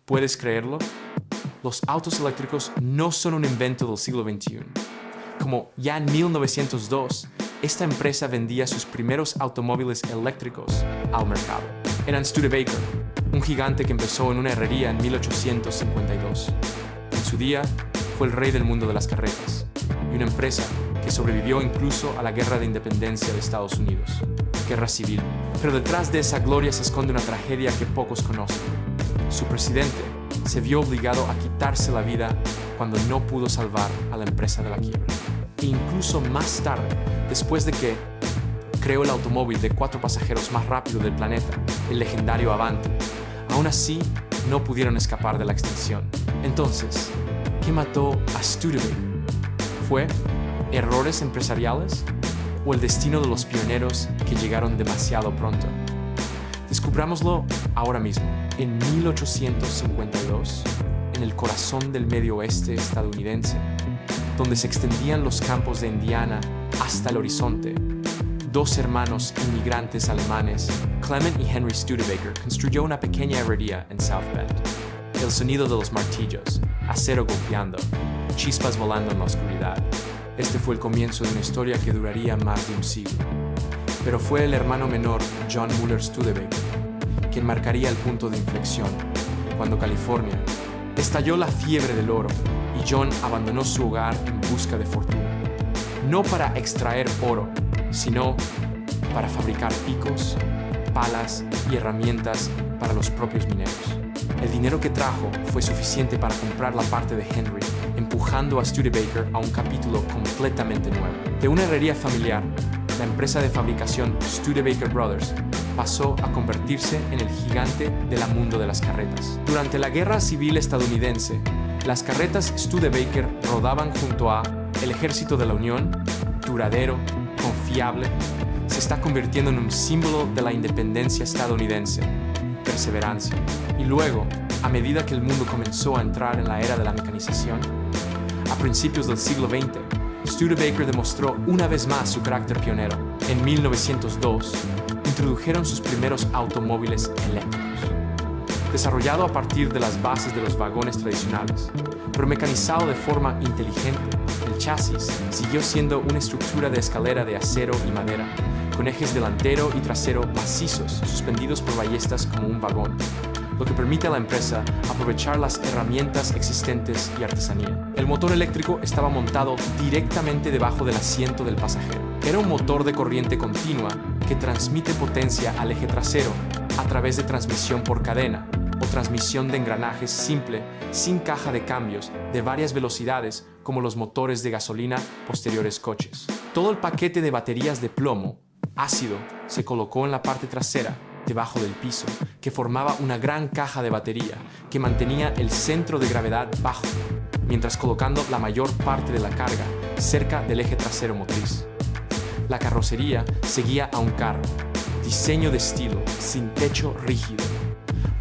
¿Puedes creerlo? Los autos eléctricos no son un invento del siglo XXI. Como ya en 1902, esta empresa vendía sus primeros automóviles eléctricos al mercado. Eran Studebaker, un gigante que empezó en una herrería en 1852. En su día, fue el rey del mundo de las carretas y una empresa que sobrevivió incluso a la Guerra de Independencia de Estados Unidos, Guerra Civil. Pero detrás de esa gloria se esconde una tragedia que pocos conocen. Su presidente se vio obligado a quitarse la vida cuando no pudo salvar a la empresa de la quiebra. E incluso más tarde, después de que creó el automóvil de 4 pasajeros más rápido del planeta, el legendario Avanti, aún así no pudieron escapar de la extinción. Entonces, ¿qué mató a Studebaker? ¿Fue errores empresariales o el destino de los pioneros que llegaron demasiado pronto? Descubrámoslo ahora mismo. En 1852, en el corazón del medio oeste estadounidense, donde se extendían los campos de Indiana hasta el horizonte, 2 hermanos inmigrantes alemanes, Clement y Henry Studebaker, construyó una pequeña herrería en South Bend. El sonido de los martillos, acero golpeando, chispas volando en la oscuridad. Este fue el comienzo de una historia que duraría más de un siglo. Pero fue el hermano menor, John Muller Studebaker, quien marcaría el punto de inflexión, cuando California estalló la fiebre del oro y John abandonó su hogar en busca de fortuna. No para extraer oro, sino para fabricar picos, palas y herramientas para los propios mineros. El dinero que trajo fue suficiente para comprar la parte de Henry, empujando a Studebaker a un capítulo completamente nuevo. De una herrería familiar, la empresa de fabricación Studebaker Brothers pasó a convertirse en el gigante del mundo de las carretas. Durante la Guerra Civil estadounidense, las carretas Studebaker rodaban junto a el Ejército de la Unión, duradero, confiable, se está convirtiendo en un símbolo de la independencia estadounidense, perseverancia. Y luego, a medida que el mundo comenzó a entrar en la era de la mecanización, a principios del siglo XX, Studebaker demostró una vez más su carácter pionero. En 1902, introdujeron sus primeros automóviles eléctricos. Desarrollado a partir de las bases de los vagones tradicionales, pero mecanizado de forma inteligente, el chasis siguió siendo una estructura de escalera de acero y madera, con ejes delantero y trasero macizos suspendidos por ballestas como un vagón, lo que permite a la empresa aprovechar las herramientas existentes y artesanía. El motor eléctrico estaba montado directamente debajo del asiento del pasajero. Era un motor de corriente continua que transmite potencia al eje trasero a través de transmisión por cadena o transmisión de engranajes simple, sin caja de cambios, de varias velocidades como los motores de gasolina posteriores coches. Todo el paquete de baterías de plomo, ácido, se colocó en la parte trasera, debajo del piso, que formaba una gran caja de batería que mantenía el centro de gravedad bajo, mientras colocando la mayor parte de la carga cerca del eje trasero motriz. La carrocería seguía a un carro, diseño de estilo, sin techo rígido.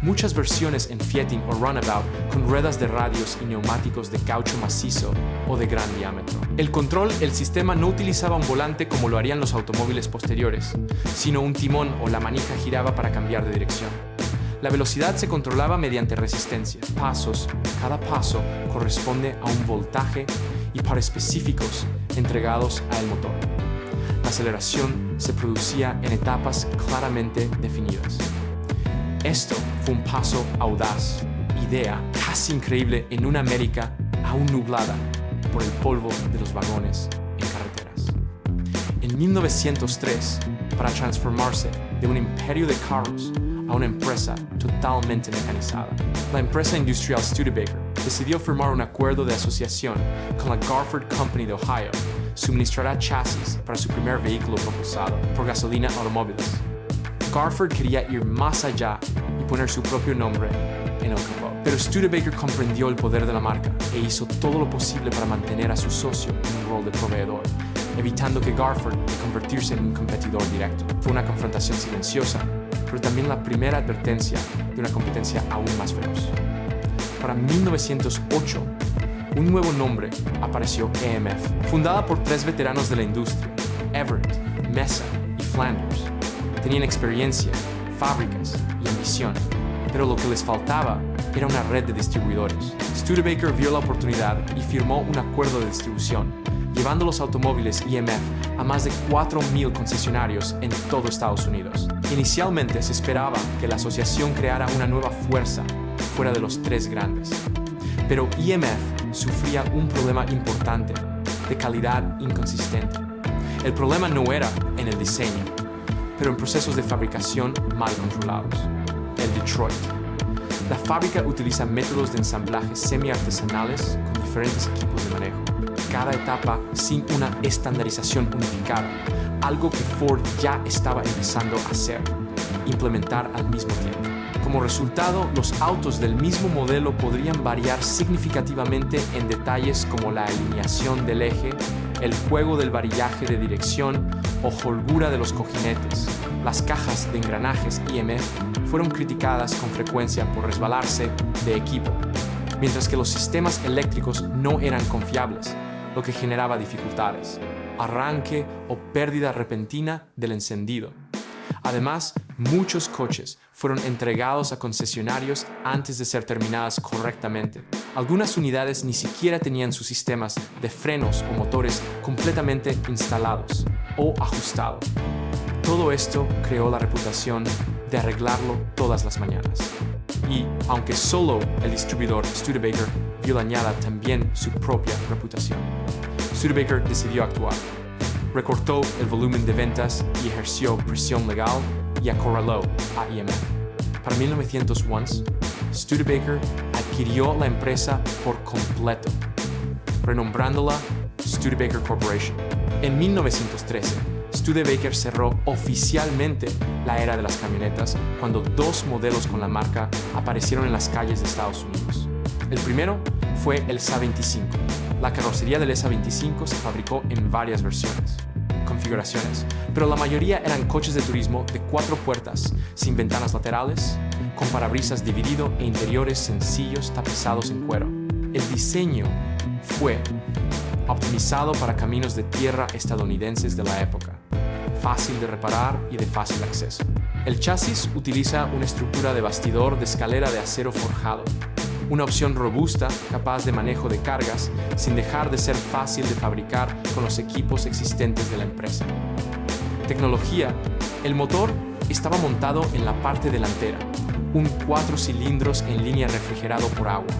Muchas versiones en Fiating o Runabout con ruedas de radios y neumáticos de caucho macizo o de gran diámetro. El sistema no utilizaba un volante como lo harían los automóviles posteriores, sino un timón o la manija giraba para cambiar de dirección. La velocidad se controlaba mediante resistencia, pasos, cada paso corresponde a un voltaje y par específicos entregados al motor. La aceleración se producía en etapas claramente definidas. Esto fue un paso audaz, idea casi increíble en una América aún nublada por el polvo de los vagones en carreteras. En 1903, para transformarse de un imperio de carros a una empresa totalmente mecanizada, la empresa industrial Studebaker decidió firmar un acuerdo de asociación con la Garford Company de Ohio. Suministrará chasis para su primer vehículo propulsado por gasolina automóviles. Garford quería ir más allá y poner su propio nombre en el capó. Pero Studebaker comprendió el poder de la marca e hizo todo lo posible para mantener a su socio en un rol de proveedor, evitando que Garford de convertirse en un competidor directo. Fue una confrontación silenciosa, pero también la primera advertencia de una competencia aún más feroz. Para 1908, un nuevo nombre apareció: EMF. Fundada por 3 veteranos de la industria, Everett, Mesa y Flanders, tenían experiencia, fábricas y ambición, pero lo que les faltaba era una red de distribuidores. Studebaker vio la oportunidad y firmó un acuerdo de distribución, llevando los automóviles IMF a más de 4,000 concesionarios en todo Estados Unidos. Inicialmente se esperaba que la asociación creara una nueva fuerza fuera de los tres grandes. Pero IMF sufría un problema importante, de calidad inconsistente. El problema no era en el diseño, pero en procesos de fabricación mal controlados. El Detroit. La fábrica utiliza métodos de ensamblaje semi-artesanales con diferentes equipos de manejo, cada etapa sin una estandarización unificada, algo que Ford ya estaba empezando a hacer, implementar al mismo tiempo. Como resultado, los autos del mismo modelo podrían variar significativamente en detalles como la alineación del eje, el juego del varillaje de dirección o holgura de los cojinetes. Las cajas de engranajes IMF fueron criticadas con frecuencia por resbalarse de equipo, mientras que los sistemas eléctricos no eran confiables, lo que generaba dificultades, arranque o pérdida repentina del encendido. Además, muchos coches fueron entregados a concesionarios antes de ser terminadas correctamente. Algunas unidades ni siquiera tenían sus sistemas de frenos o motores completamente instalados o ajustados. Todo esto creó la reputación de arreglarlo todas las mañanas. Y, aunque solo el distribuidor Studebaker vio dañada también su propia reputación, Studebaker decidió actuar. Recortó el volumen de ventas y ejerció presión legal y acorraló a IMF. Para 1901, Studebaker adquirió la empresa por completo, renombrándola Studebaker Corporation. En 1913, Studebaker cerró oficialmente la era de las camionetas cuando dos modelos con la marca aparecieron en las calles de Estados Unidos. El primero fue el SA-25. La carrocería del SA-25 se fabricó en varias configuraciones, pero la mayoría eran coches de turismo de 4 puertas, sin ventanas laterales, con parabrisas dividido e interiores sencillos tapizados en cuero. El diseño fue optimizado para caminos de tierra estadounidenses de la época, fácil de reparar y de fácil acceso. El chasis utiliza una estructura de bastidor de escalera de acero forjado, una opción robusta capaz de manejo de cargas sin dejar de ser fácil de fabricar con los equipos existentes de la empresa. Tecnología. El motor estaba montado en la parte delantera, un 4 cilindros en línea refrigerado por agua,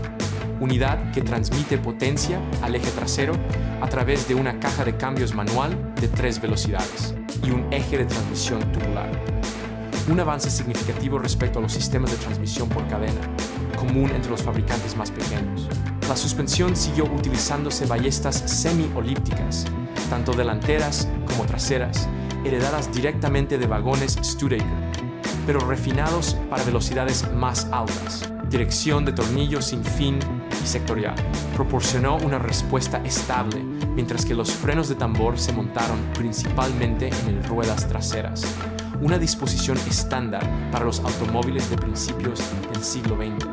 unidad que transmite potencia al eje trasero a través de una caja de cambios manual de 3 velocidades y un eje de transmisión tubular. Un avance significativo respecto a los sistemas de transmisión por cadena, común entre los fabricantes más pequeños. La suspensión siguió utilizándose ballestas semi-olípticas, tanto delanteras como traseras, heredadas directamente de vagones Studebaker, pero refinados para velocidades más altas. Dirección de tornillo sin fin y sectorial. Proporcionó una respuesta estable, mientras que los frenos de tambor se montaron principalmente en las ruedas traseras, una disposición estándar para los automóviles de principios del siglo XX.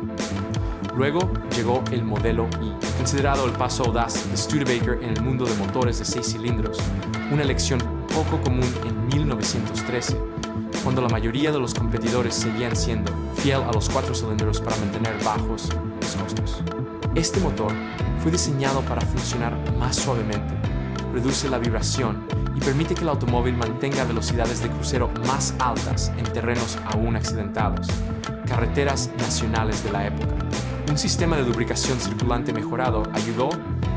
Luego llegó el modelo I, considerado el paso audaz de Studebaker en el mundo de motores de 6 cilindros, una elección poco común en 1913, cuando la mayoría de los competidores seguían siendo fiel a los 4 cilindros para mantener bajos los costos. Este motor fue diseñado para funcionar más suavemente, reduce la vibración y permite que el automóvil mantenga velocidades de crucero más altas en terrenos aún accidentados, carreteras nacionales de la época. Un sistema de lubricación circulante mejorado ayudó.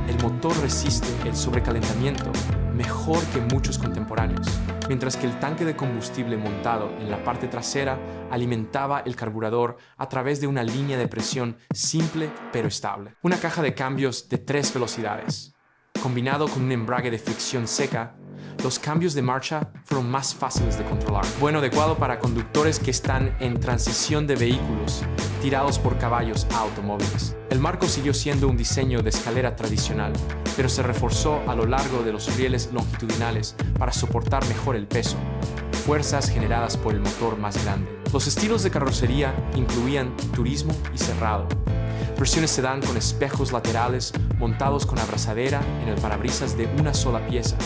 El motor resiste el sobrecalentamiento mejor que muchos contemporáneos, mientras que el tanque de combustible montado en la parte trasera alimentaba el carburador a través de una línea de presión simple pero estable. Una caja de cambios de 3 velocidades, combinado con un embrague de fricción seca, los cambios de marcha fueron más fáciles de controlar. Bueno, adecuado para conductores que están en transición de vehículos tirados por caballos a automóviles. El marco siguió siendo un diseño de escalera tradicional, pero se reforzó a lo largo de los rieles longitudinales para soportar mejor el peso, fuerzas generadas por el motor más grande. Los estilos de carrocería incluían turismo y cerrado, versiones sedán con espejos laterales montados con abrazadera en el parabrisas de una sola pieza,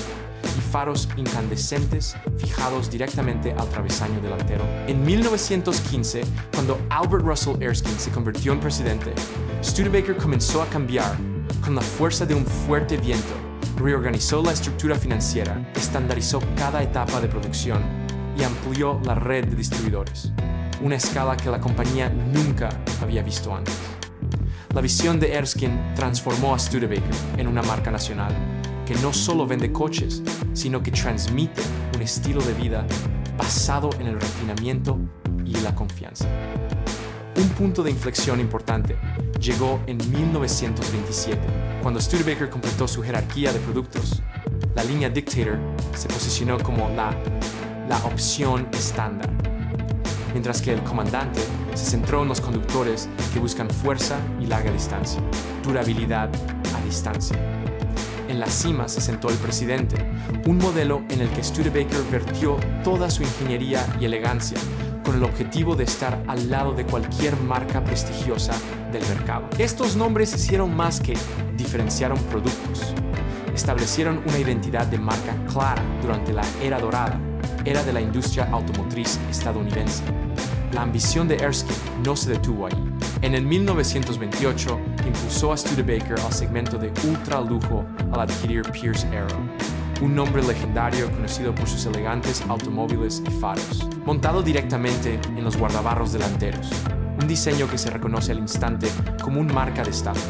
y faros incandescentes fijados directamente al travesaño delantero. En 1915, cuando Albert Russell Erskine se convirtió en presidente, Studebaker comenzó a cambiar con la fuerza de un fuerte viento. Reorganizó la estructura financiera, estandarizó cada etapa de producción y amplió la red de distribuidores, una escala que la compañía nunca había visto antes. La visión de Erskine transformó a Studebaker en una marca nacional que no solo vende coches, sino que transmite un estilo de vida basado en el refinamiento y la confianza. Un punto de inflexión importante llegó en 1927, cuando Studebaker completó su jerarquía de productos. La línea Dictator se posicionó como la opción estándar, mientras que el Comandante se centró en los conductores que buscan fuerza y larga distancia, durabilidad a distancia. En la cima se sentó el Presidente, un modelo en el que Studebaker vertió toda su ingeniería y elegancia con el objetivo de estar al lado de cualquier marca prestigiosa del mercado. Estos nombres hicieron más que diferenciaron productos. Establecieron una identidad de marca clara durante la era dorada, era de la industria automotriz estadounidense. La ambición de Erskine no se detuvo ahí. En el 1928 impulsó a Studebaker al segmento de ultra lujo al adquirir Pierce Arrow, un nombre legendario conocido por sus elegantes automóviles y faros, montado directamente en los guardabarros delanteros, un diseño que se reconoce al instante como un marca de estatus.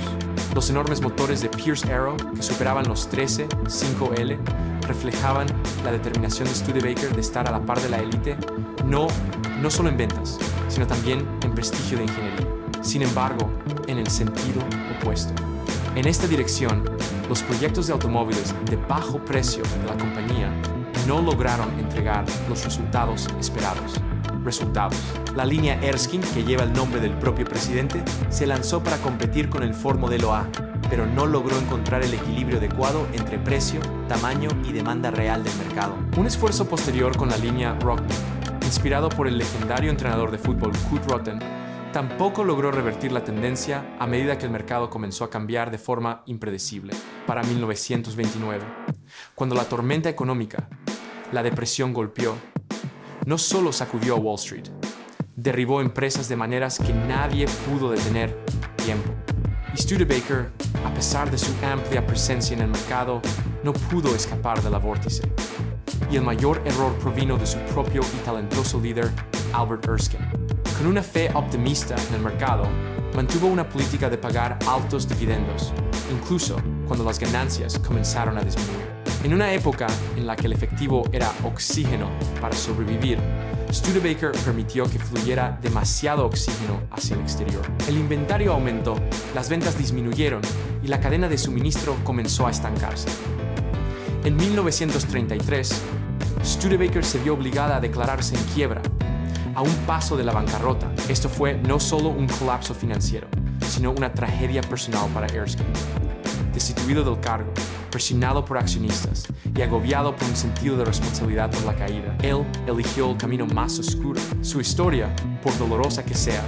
Los enormes motores de Pierce Arrow, que superaban los 13 5L, reflejaban la determinación de Studebaker de estar a la par de la élite, no solo en ventas, sino también en prestigio de ingeniería. Sin embargo, en el sentido opuesto. En esta dirección, los proyectos de automóviles de bajo precio de la compañía no lograron entregar los resultados esperados. La línea Erskine, que lleva el nombre del propio presidente, se lanzó para competir con el Ford Modelo A, pero no logró encontrar el equilibrio adecuado entre precio, tamaño y demanda real del mercado. Un esfuerzo posterior con la línea Rockman, inspirado por el legendario entrenador de fútbol Kurt Rotten, tampoco logró revertir la tendencia a medida que el mercado comenzó a cambiar de forma impredecible. Para 1929, cuando la tormenta económica, la depresión golpeó, no solo sacudió a Wall Street, derribó empresas de maneras que nadie pudo detener tiempo. Y Studebaker, a pesar de su amplia presencia en el mercado, no pudo escapar de la vórtice. Y el mayor error provino de su propio y talentoso líder, Albert Erskine. Con una fe optimista en el mercado, mantuvo una política de pagar altos dividendos, incluso cuando las ganancias comenzaron a disminuir. En una época en la que el efectivo era oxígeno para sobrevivir, Studebaker permitió que fluyera demasiado oxígeno hacia el exterior. El inventario aumentó, las ventas disminuyeron y la cadena de suministro comenzó a estancarse. En 1933, Studebaker se vio obligada a declararse en quiebra, a un paso de la bancarrota. Esto fue no solo un colapso financiero, sino una tragedia personal para Erskine. Destituido del cargo, presionado por accionistas y agobiado por un sentido de responsabilidad por la caída, él eligió el camino más oscuro. Su historia, por dolorosa que sea,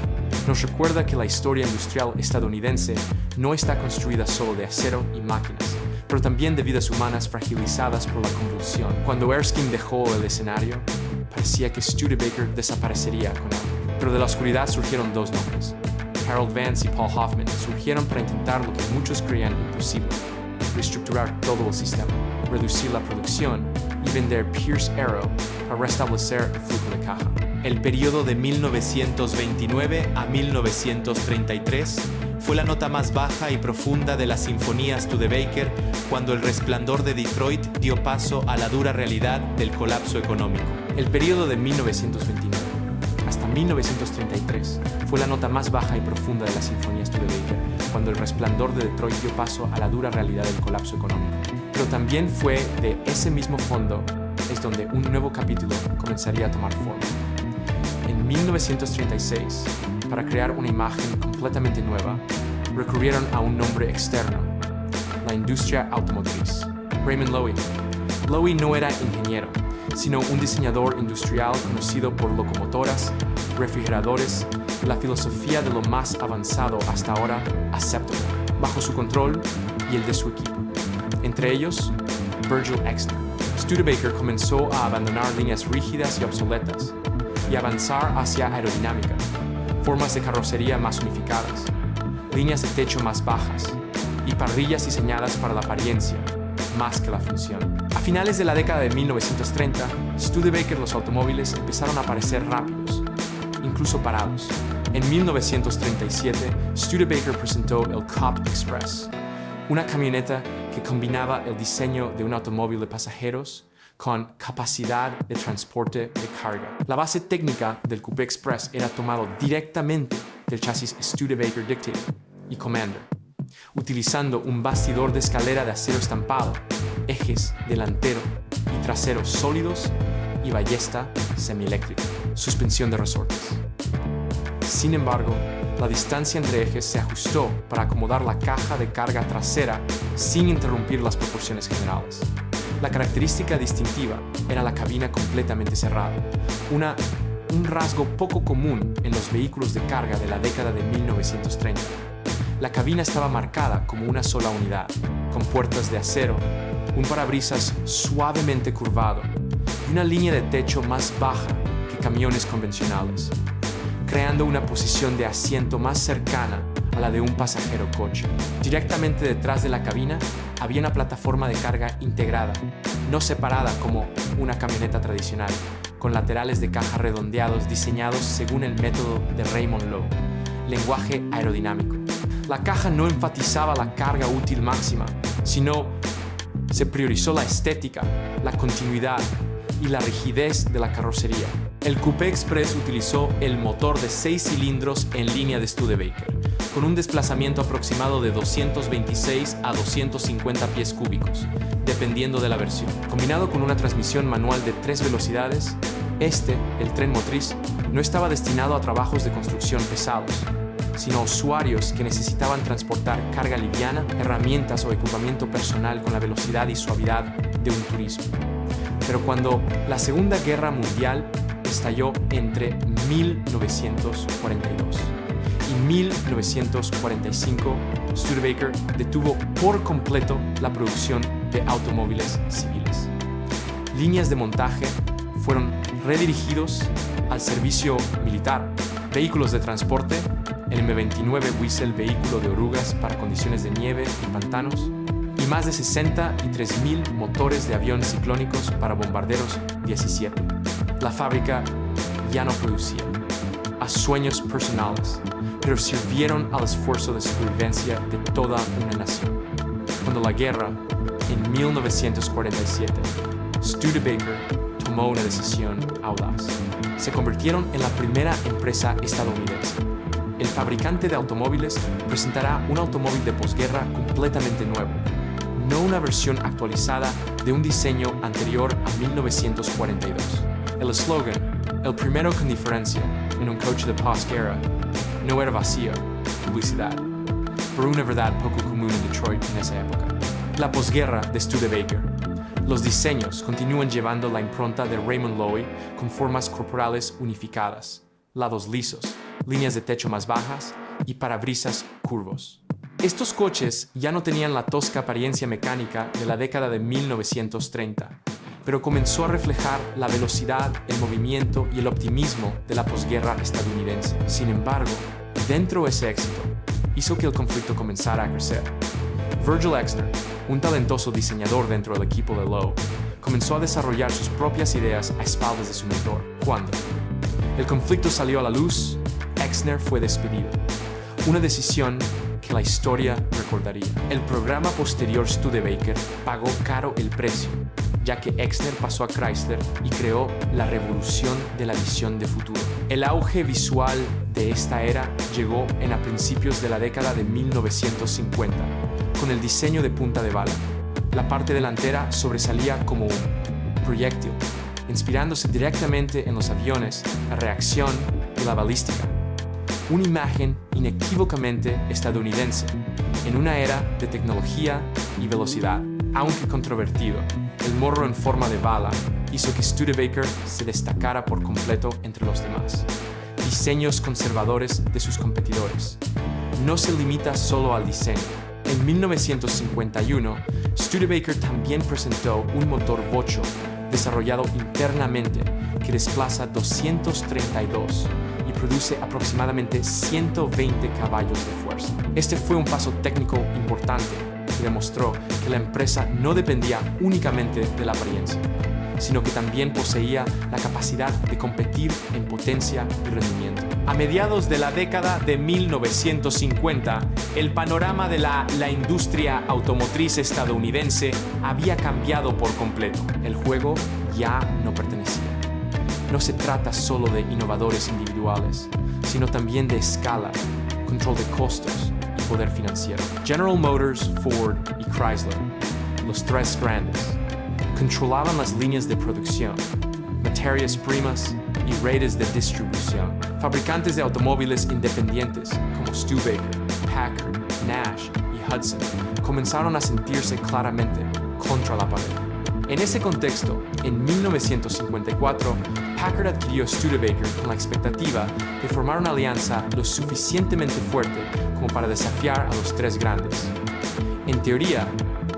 nos recuerda que la historia industrial estadounidense no está construida solo de acero y máquinas, pero también de vidas humanas fragilizadas por la convulsión. Cuando Erskine dejó el escenario, parecía que Studebaker desaparecería con él. Pero de la oscuridad surgieron dos nombres. Harold Vance y Paul Hoffman surgieron para intentar lo que muchos creían imposible: reestructurar todo el sistema, reducir la producción y vender Pierce Arrow para restablecer el flujo de caja. El periodo de 1929 a 1933 fue la nota más baja y profunda de la sinfonía Studebaker cuando el resplandor de Detroit dio paso a la dura realidad del colapso económico. El periodo de 1929 hasta 1933 fue la nota más baja y profunda de la sinfonía Studebaker cuando el resplandor de Detroit dio paso a la dura realidad del colapso económico. Pero también fue de ese mismo fondo es donde un nuevo capítulo comenzaría a tomar forma. En 1936, para crear una imagen completamente nueva, recurrieron a un nombre externo: la industria automotriz. Raymond Loewy. Loewy no era ingeniero, sino un diseñador industrial conocido por locomotoras, refrigeradores y la filosofía de lo más avanzado hasta ahora aceptable, bajo su control y el de su equipo. Entre ellos, Virgil Exner. Studebaker comenzó a abandonar líneas rígidas y obsoletas y avanzar hacia aerodinámica, formas de carrocería más unificadas, líneas de techo más bajas y parrillas diseñadas para la apariencia más que la función. A finales de la década de 1930, Studebaker los automóviles empezaron a parecer rápidos, incluso parados. En 1937, Studebaker presentó el Cop Express, una camioneta que combinaba el diseño de un automóvil de pasajeros con capacidad de transporte de carga. La base técnica del Coupé Express era tomado directamente del chasis Studebaker Dictator y Commander, utilizando un bastidor de escalera de acero estampado, ejes delantero y trasero sólidos y ballesta semieléctrica, suspensión de resortes. Sin embargo, la distancia entre ejes se ajustó para acomodar la caja de carga trasera sin interrumpir las proporciones generales. La característica distintiva era la cabina completamente cerrada, un rasgo poco común en los vehículos de carga de la década de 1930. La cabina estaba marcada como una sola unidad, con puertas de acero, un parabrisas suavemente curvado y una línea de techo más baja que camiones convencionales, creando una posición de asiento más cercana a la de un pasajero coche. Directamente detrás de la cabina había una plataforma de carga integrada, no separada como una camioneta tradicional, con laterales de caja redondeados diseñados según el método de Raymond Loewy, lenguaje aerodinámico. La caja no enfatizaba la carga útil máxima, sino se priorizó la estética, la continuidad y la rigidez de la carrocería. El Coupé Express utilizó el motor de 6 cilindros en línea de Studebaker, con un desplazamiento aproximado de 226 a 250 pies cúbicos, dependiendo de la versión. Combinado con una transmisión manual de 3 velocidades, el tren motriz, no estaba destinado a trabajos de construcción pesados, sino a usuarios que necesitaban transportar carga liviana, herramientas o equipamiento personal con la velocidad y suavidad de un turismo. Pero cuando la Segunda Guerra Mundial estalló entre 1942 y 1945, Studebaker detuvo por completo la producción de automóviles civiles. Líneas de montaje fueron redirigidos al servicio militar, vehículos de transporte, el M29 Weasel vehículo de orugas para condiciones de nieve y pantanos, y más de 63,000 motores de avión ciclónicos para bombarderos 17. La fábrica ya no producía a sueños personales, pero sirvieron al esfuerzo de supervivencia de toda una nación. Cuando la guerra, en 1947, Studebaker tomó una decisión audaz. Se convirtieron en la primera empresa estadounidense. El fabricante de automóviles presentará un automóvil de posguerra completamente nuevo, no una versión actualizada de un diseño anterior a 1942. El eslogan, el primero con diferencia en un coche de posguerra, no era vacío, publicidad, por una verdad poco común en Detroit en esa época. La posguerra de Studebaker. Los diseños continúan llevando la impronta de Raymond Loewy con formas corporales unificadas, lados lisos, líneas de techo más bajas y parabrisas curvos. Estos coches ya no tenían la tosca apariencia mecánica de la década de 1930, pero comenzó a reflejar la velocidad, el movimiento y el optimismo de la posguerra estadounidense. Sin embargo, dentro de ese éxito, hizo que el conflicto comenzara a crecer. Virgil Exner, un talentoso diseñador dentro del equipo de Loewy, comenzó a desarrollar sus propias ideas a espaldas de su mentor. Cuando el conflicto salió a la luz, Exner fue despedido. Una decisión que la historia recordaría. El programa posterior Studebaker pagó caro el precio, ya que Exner pasó a Chrysler y creó la revolución de la visión de futuro. El auge visual de esta era llegó a principios de la década de 1950, con el diseño de punta de bala. La parte delantera sobresalía como un proyectil, inspirándose directamente en los aviones, la reacción y la balística. Una imagen inequívocamente estadounidense, en una era de tecnología y velocidad. Aunque controvertido, el morro en forma de bala hizo que Studebaker se destacara por completo entre los demás. Diseños conservadores de sus competidores. No se limita solo al diseño. En 1951, Studebaker también presentó un motor Vocho desarrollado internamente que desplaza 232 y produce aproximadamente 120 caballos de fuerza. Este fue un paso técnico importante que demostró que la empresa no dependía únicamente de la apariencia, sino que también poseía la capacidad de competir en potencia y rendimiento. A mediados de la década de 1950, el panorama de la industria automotriz estadounidense había cambiado por completo. El juego ya no pertenecía. No se trata solo de innovadores individuales, sino también de escala, control de costos y poder financiero. General Motors, Ford y Chrysler, los tres grandes, controlaban las líneas de producción, materias primas y redes de distribución. Fabricantes de automóviles independientes como Studebaker, Packard, Nash y Hudson comenzaron a sentirse claramente contra la pared. En ese contexto, en 1954, Packard adquirió Studebaker con la expectativa de formar una alianza lo suficientemente fuerte como para desafiar a los tres grandes. En teoría,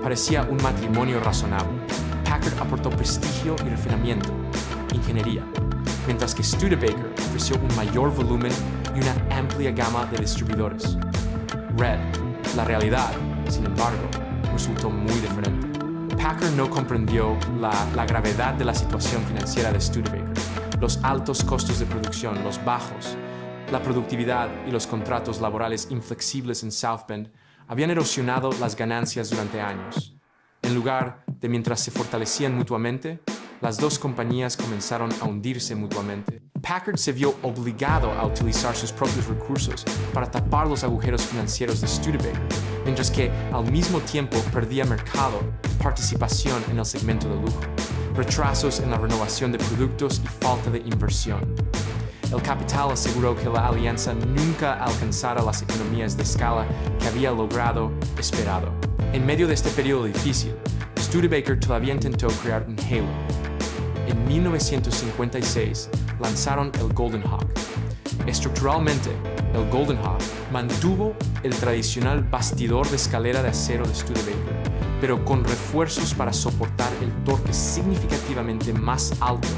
parecía un matrimonio razonable. Packard aportó prestigio y refinamiento, ingeniería, mientras que Studebaker ofreció un mayor volumen y una amplia gama de distribuidores. La realidad, sin embargo, resultó muy diferente. Packard no comprendió la gravedad de la situación financiera de Studebaker, los altos costos de producción, los bajos, la productividad y los contratos laborales inflexibles en South Bend habían erosionado las ganancias durante años. En lugar de mientras se fortalecían mutuamente, las dos compañías comenzaron a hundirse mutuamente. Packard se vio obligado a utilizar sus propios recursos para tapar los agujeros financieros de Studebaker, mientras que al mismo tiempo perdía mercado y participación en el segmento de lujo, retrasos en la renovación de productos y falta de inversión. El capital aseguró que la alianza nunca alcanzara las economías de escala que había esperado. En medio de este periodo difícil, Studebaker todavía intentó crear un halo. En 1956 lanzaron el Golden Hawk. Estructuralmente, el Golden Hawk mantuvo el tradicional bastidor de escalera de acero de Studebaker, pero con refuerzos para soportar el torque significativamente más alto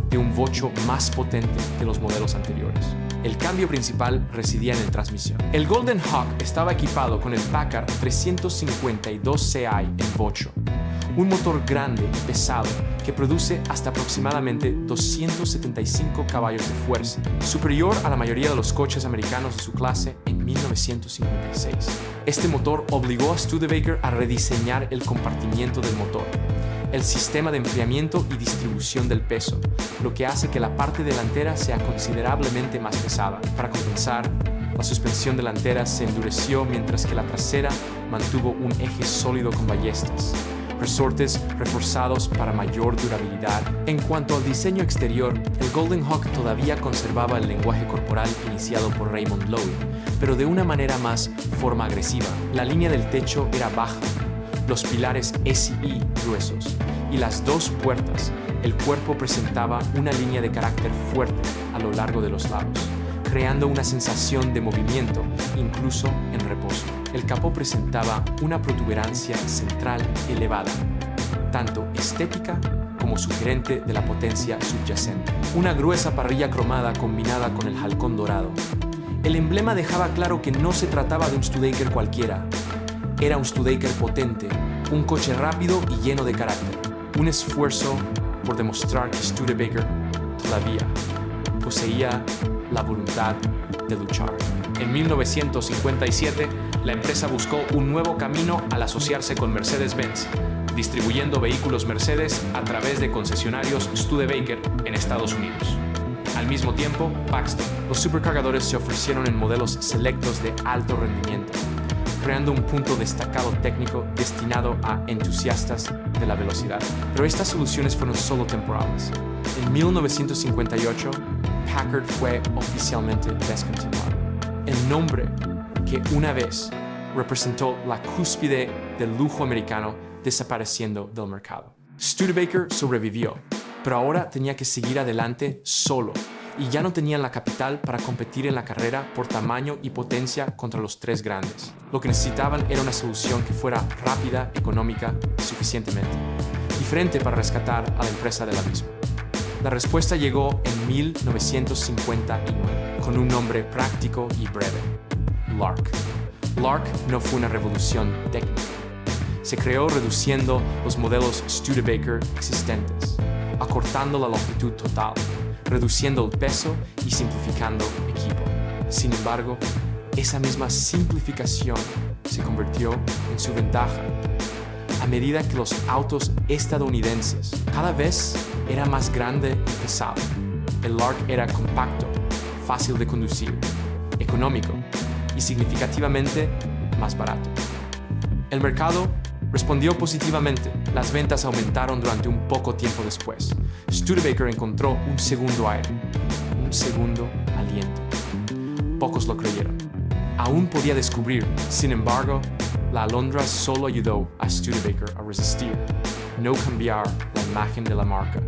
de un Vocho más potente que los modelos anteriores. El cambio principal residía en la transmisión. El Golden Hawk estaba equipado con el Packard 352 CI en Vocho, un motor grande y pesado que produce hasta aproximadamente 275 caballos de fuerza, superior a la mayoría de los coches americanos de su clase en 1956. Este motor obligó a Studebaker a rediseñar el compartimiento del motor, el sistema de enfriamiento y distribución del peso, lo que hace que la parte delantera sea considerablemente más pesada. Para compensar, la suspensión delantera se endureció mientras que la trasera mantuvo un eje sólido con ballestas, resortes reforzados para mayor durabilidad. En cuanto al diseño exterior, el Golden Hawk todavía conservaba el lenguaje corporal iniciado por Raymond Loewy, pero de una manera más forma agresiva. La línea del techo era baja, los pilares SI gruesos y las dos puertas. El cuerpo presentaba una línea de carácter fuerte a lo largo de los lados, creando una sensación de movimiento incluso en reposo. El capó presentaba una protuberancia central elevada, tanto estética como sugerente de la potencia subyacente. Una gruesa parrilla cromada combinada con el halcón dorado. El emblema dejaba claro que no se trataba de un Studebaker cualquiera. Era un Studebaker potente, un coche rápido y lleno de carácter. Un esfuerzo por demostrar que Studebaker todavía poseía la voluntad de luchar. En 1957, la empresa buscó un nuevo camino al asociarse con Mercedes-Benz, distribuyendo vehículos Mercedes a través de concesionarios Studebaker en Estados Unidos. Al mismo tiempo, Paxton. Los supercargadores se ofrecieron en modelos selectos de alto rendimiento, creando un punto destacado técnico destinado a entusiastas de la velocidad. Pero estas soluciones fueron solo temporales. En 1958, Packard fue oficialmente descontinuado. El nombre que una vez representó la cúspide del lujo americano desapareciendo del mercado. Studebaker sobrevivió, pero ahora tenía que seguir adelante solo, y ya no tenían la capital para competir en la carrera por tamaño y potencia contra los tres grandes. Lo que necesitaban era una solución que fuera rápida, económica y suficientemente diferente para rescatar a la empresa del abismo. La respuesta llegó en 1959 con un nombre práctico y breve: LARC. LARC no fue una revolución técnica. Se creó reduciendo los modelos Studebaker existentes, acortando la longitud total, reduciendo el peso y simplificando equipo. Sin embargo, esa misma simplificación se convirtió en su ventaja. A medida que los autos estadounidenses cada vez era más grande y pesado, el LARC era compacto, fácil de conducir, económico y significativamente más barato. El mercado respondió positivamente. Las ventas aumentaron durante un poco tiempo después. Studebaker encontró un segundo aire, un segundo aliento. Pocos lo creyeron. Aún podía descubrir, sin embargo, la alondra solo ayudó a Studebaker a resistir, no cambiar la imagen de la marca.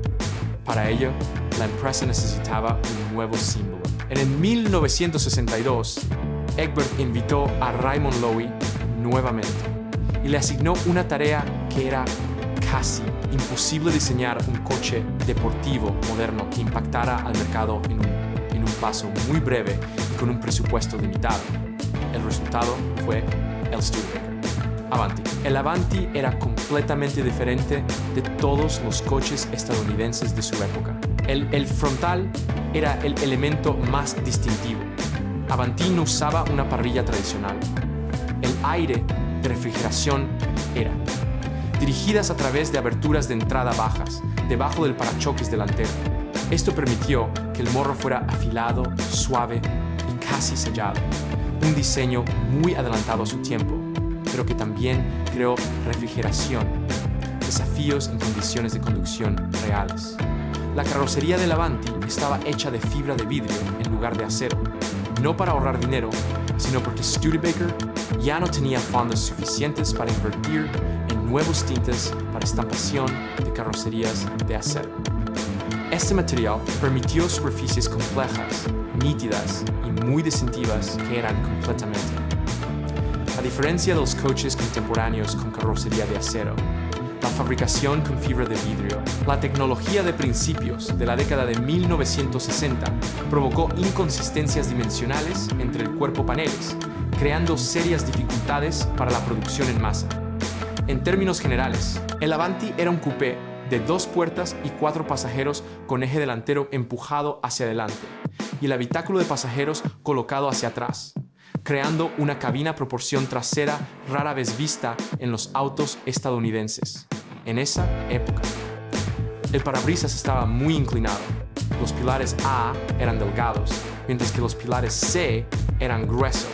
Para ello, la empresa necesitaba un nuevo símbolo. En 1962, Egbert invitó a Raymond Loewy nuevamente y le asignó una tarea que era casi imposible: diseñar un coche deportivo moderno que impactara al mercado en un paso muy breve y con un presupuesto limitado. El resultado fue el Studebaker Avanti. El Avanti era completamente diferente de todos los coches estadounidenses de su época. El frontal era el elemento más distintivo. Avanti no usaba una parrilla tradicional. El aire de refrigeración era dirigidas a través de aberturas de entrada bajas, debajo del parachoques delantero. Esto permitió que el morro fuera afilado, suave y casi sellado. Un diseño muy adelantado a su tiempo, pero que también creó refrigeración, desafíos en condiciones de conducción reales. La carrocería del Avanti estaba hecha de fibra de vidrio en lugar de acero, no para ahorrar dinero, sino porque Studebaker ya no tenía fondos suficientes para invertir en nuevos tintes para estampación de carrocerías de acero. Este material permitió superficies complejas, nítidas y muy distintivas que eran completamente. A diferencia de los coches contemporáneos con carrocería de acero, la fabricación con fibra de vidrio, la tecnología de principios de la década de 1960 provocó inconsistencias dimensionales entre el cuerpo paneles, creando serias dificultades para la producción en masa. En términos generales, el Avanti era un coupé de 2 puertas y 4 pasajeros con eje delantero empujado hacia adelante y el habitáculo de pasajeros colocado hacia atrás, creando una cabina a proporción trasera rara vez vista en los autos estadounidenses en esa época. El parabrisas estaba muy inclinado. Los pilares A eran delgados, mientras que los pilares C eran gruesos,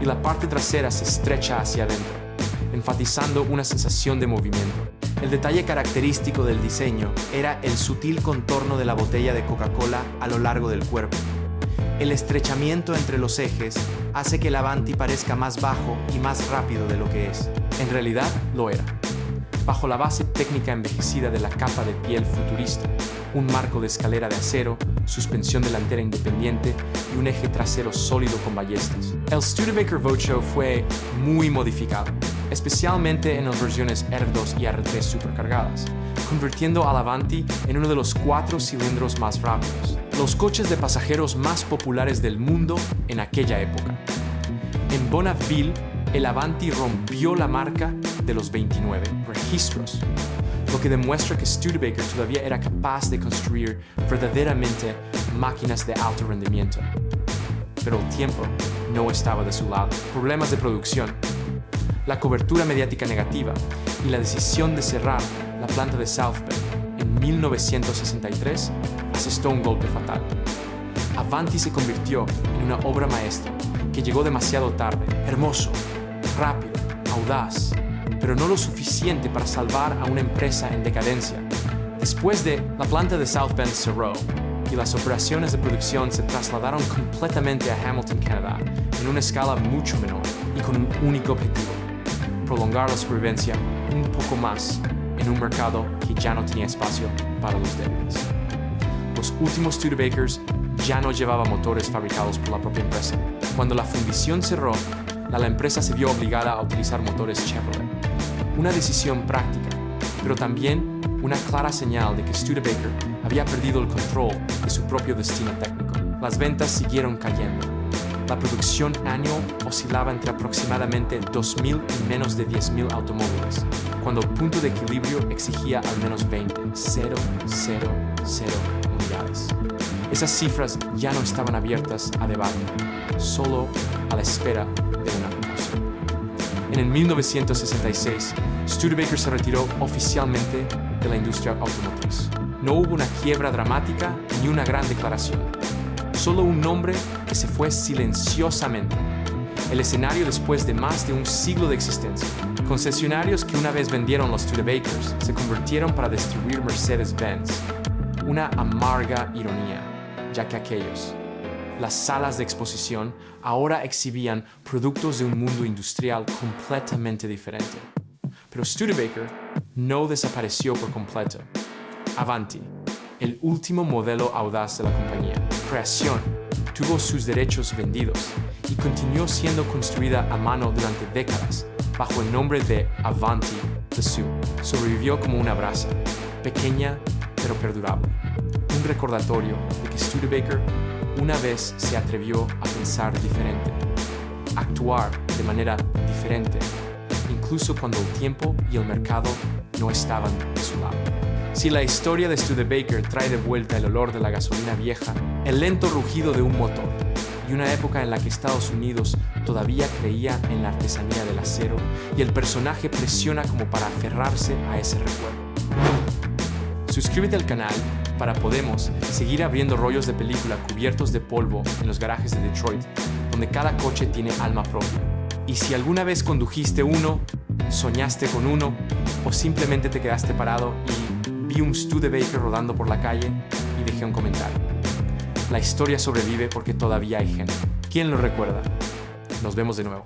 y la parte trasera se estrecha hacia adentro, enfatizando una sensación de movimiento. El detalle característico del diseño era el sutil contorno de la botella de Coca-Cola a lo largo del cuerpo. El estrechamiento entre los ejes hace que el Avanti parezca más bajo y más rápido de lo que es. En realidad lo era. Bajo la base técnica envejecida de la capa de piel futurista, un marco de escalera de acero, suspensión delantera independiente y un eje trasero sólido con ballestas. El Studebaker Vocho fue muy modificado, especialmente en las versiones R2 y R3 supercargadas, convirtiendo al Avanti en uno de los 4 cilindros más rápidos, los coches de pasajeros más populares del mundo en aquella época. En Bonneville, el Avanti rompió la marca de los 29 registros, lo que demuestra que Studebaker todavía era capaz de construir verdaderamente máquinas de alto rendimiento. Pero el tiempo no estaba de su lado. Problemas de producción, la cobertura mediática negativa y la decisión de cerrar la planta de South Bend en 1963 asestó un golpe fatal. Avanti se convirtió en una obra maestra que llegó demasiado tarde, hermoso, rápido, audaz, pero no lo suficiente para salvar a una empresa en decadencia. Después de la planta de South Bend cerró y las operaciones de producción se trasladaron completamente a Hamilton, Canadá, en una escala mucho menor y con un único objetivo: prolongar la supervivencia un poco más en un mercado que ya no tenía espacio para los débiles. Los últimos Studebakers ya no llevaba motores fabricados por la propia empresa. Cuando la fundición cerró, la empresa se vio obligada a utilizar motores Chevrolet. Una decisión práctica, pero también una clara señal de que Studebaker había perdido el control de su propio destino técnico. Las ventas siguieron cayendo. La producción anual oscilaba entre aproximadamente 2.000 y menos de 10.000 automóviles, cuando el punto de equilibrio exigía al menos 20, 0,000 unidades. Esas cifras ya no estaban abiertas a debate, solo a la espera de una conclusión. En el 1966, Studebaker se retiró oficialmente de la industria automotriz. No hubo una quiebra dramática ni una gran declaración. Solo un nombre que se fue silenciosamente. El escenario después de más de un siglo de existencia. Concesionarios que una vez vendieron los Studebakers se convirtieron para distribuir Mercedes-Benz. Una amarga ironía, ya que aquellos, las salas de exposición, ahora exhibían productos de un mundo industrial completamente diferente. Pero Studebaker no desapareció por completo. Avanti, el último modelo audaz de la compañía, creación, tuvo sus derechos vendidos y continuó siendo construida a mano durante décadas bajo el nombre de Avanti Isuzu. Sobrevivió como una brasa, pequeña pero perdurable. Un recordatorio de que Studebaker una vez se atrevió a pensar diferente, actuar de manera diferente, incluso cuando el tiempo y el mercado no estaban de su lado. Si la historia de Studebaker trae de vuelta el olor de la gasolina vieja, el lento rugido de un motor y una época en la que Estados Unidos todavía creía en la artesanía del acero y el personaje presiona como para aferrarse a ese recuerdo. Suscríbete al canal para podemos seguir abriendo rollos de película cubiertos de polvo en los garajes de Detroit, donde cada coche tiene alma propia. Y si alguna vez condujiste uno, soñaste con uno o simplemente te quedaste parado y vi un Studebaker rodando por la calle y dejé un comentario. La historia sobrevive porque todavía hay gente. ¿Quién lo recuerda? Nos vemos de nuevo.